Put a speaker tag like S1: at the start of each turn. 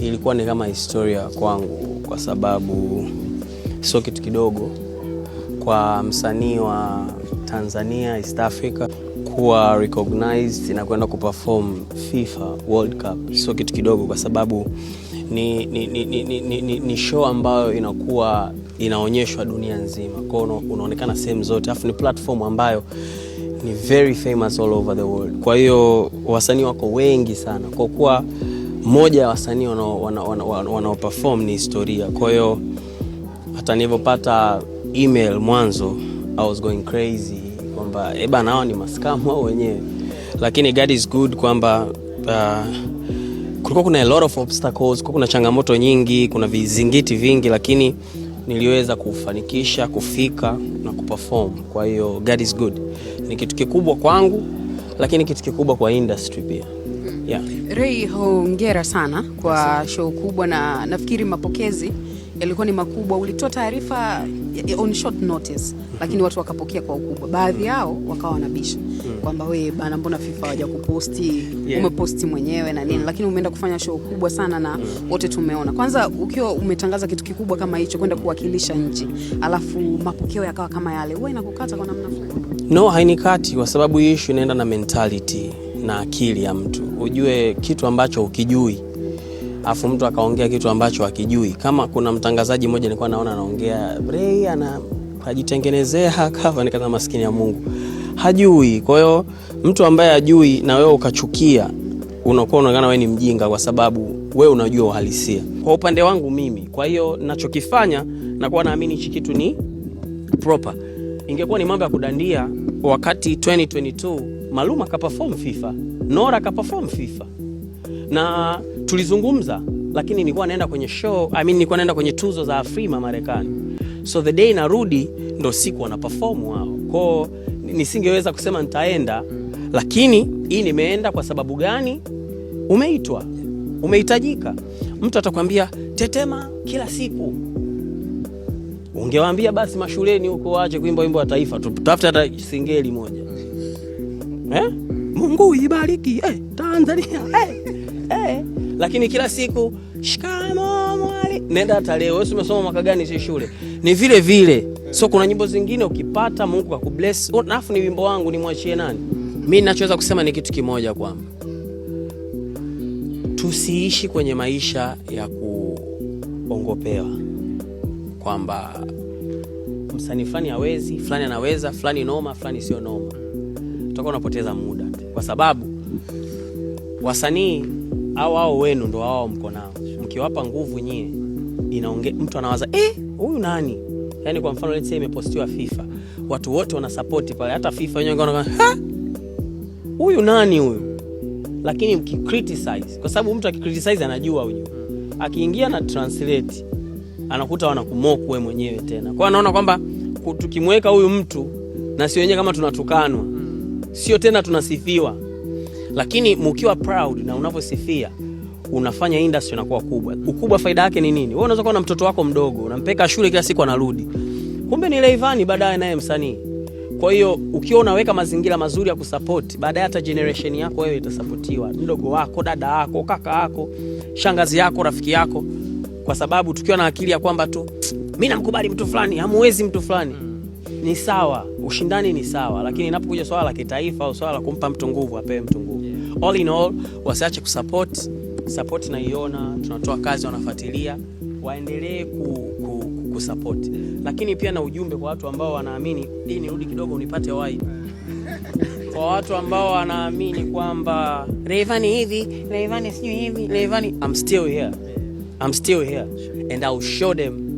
S1: ilikuwa ni kama historia kwangu, kwa sababu sio kitu kidogo kwa msanii wa Tanzania, East Africa kuwa recognized na kwenda kuperform FIFA World Cup. Sio kitu kidogo kwa sababu ni show ambayo inakuwa inaonyeshwa dunia nzima. Kwa hiyo unaonekana sehemu zote, afu ni platform ambayo ni very famous all over the world. Kwa hiyo wasanii wako wengi sana. Kwa kuwa mmoja wa wasanii wanaoperform ni historia. Kwa hiyo hata nilipopata email mwanzo I was going crazy kwamba bana hao ni maskamu wao wenyewe. Lakini God is good kwamba kulikuwa kuna a lot of obstacles, kuna changamoto nyingi, kuna vizingiti vingi, lakini niliweza kufanikisha kufika na kuperform. Kwa hiyo God is good. Ni kitu kikubwa kwangu, lakini kitu kikubwa kwa industry pia. Yeah.
S2: Ray, hongera sana kwa show kubwa, na nafikiri mapokezi yalikuwa ni makubwa. Ulitoa taarifa on short notice, lakini watu wakapokea kwa ukubwa. Baadhi yao wakawa wanabisha kwamba wewe bana, mbona FIFA hawaja kuposti, umeposti mwenyewe na nini, lakini umeenda kufanya show kubwa sana na wote tumeona. Kwanza ukiwa umetangaza kitu kikubwa kama hicho kwenda kuwakilisha nchi, alafu mapokeo yakawa kama yale, wewe inakukata kwa namna fulani?
S1: No, hainikati, kwa sababu hii issue inaenda na mentality na akili ya mtu. Ujue kitu ambacho ukijui afu mtu akaongea kitu ambacho hakijui. Kama kuna mtangazaji mmoja nilikuwa naona anaongea Ray anajitengenezea cover, ni kama maskini ya Mungu hajui. Kwa hiyo mtu ambaye hajui na wewe ukachukia, unakuwa unaonekana wewe ni mjinga, kwa sababu wewe unajua uhalisia. Kwa upande wangu mimi, kwa hiyo ninachokifanya nakuwa naamini hichi kitu ni proper. Ingekuwa ni mambo ya kudandia, wakati 2022 Maluma kaperform FIFA, Nora kaperform FIFA na tulizungumza, lakini nilikuwa naenda kwenye show, nilikuwa naenda kwenye tuzo za Afrima Marekani. So the day narudi ndo siku wana perform wao. Kwa nisingeweza kusema nitaenda, lakini hii nimeenda kwa sababu gani? Umeitwa, umehitajika. Mtu atakwambia tetema kila siku, ungewaambia basi mashuleni huko waache kuimba wimbo wa taifa, tutafuta hata singeli moja. Mungu ibariki Tanzania. Lakini kila siku shikamo mwali, nenda hata leo, wewe umesoma mwaka gani si shule? Ni vile vile. So kuna nyimbo zingine ukipata Mungu akakubless, alafu ni wimbo wangu nimwachie nani? Mimi ninachoweza kusema ni kitu kimoja, kwamba tusiishi kwenye maisha ya kuongopewa kwamba msanii fulani hawezi, fulani anaweza, fulani noma, fulani sio noma. Tutakuwa tunapoteza muda, kwa sababu wasanii hao wenu ndo wao mko nao. Mkiwapa nguvu nyie, mtu anawaza huyu nani? Yaani kwa mfano let's say imepostiwa FIFA, watu wote wana support pale, hata FIFA wenyewe wanaona huyu nani huyu? Lakini mkicriticize, kwa sababu mtu akicriticize anajua huyu, akiingia na translate anakuta wanakumock wewe mwenyewe tena. Kwa anaona kwamba tukimweka huyu mtu na si wenyewe kama tunatukanwa, sio tena tunasifiwa. Lakini mkiwa proud na unavyosifia, unafanya industry inakuwa kubwa. Ukubwa faida yake ni nini? Wewe unaweza kuwa na mtoto wako mdogo, unampeka shule kila siku anarudi, kumbe ni Rayvanny baadaye naye msanii. Kwa hiyo ukiwa unaweka mazingira mazuri ya kusupport, baadaye hata generation yako wewe itasupportiwa, mdogo wako, dada yako, kaka yako, shangazi yako, rafiki yako. Kwa sababu tukiwa na akili ya kwamba tu mimi namkubali mtu fulani, hamuwezi mtu fulani, ni sawa, ushindani ni sawa, lakini inapokuja swala la kitaifa au swala la kumpa mtu nguvu, apewe mtu nguvu. All in all, wasiache support na iona tunatoa kazi, wanafuatilia, waendelee kusupport. Lakini pia na ujumbe kwa watu ambao wanaamini, hii nirudi kidogo unipate wai. Kwa watu ambao wanaamini kwamba Rayvanny hivi, Rayvanny sijui hivi, Rayvanny, I'm still here and I'll show them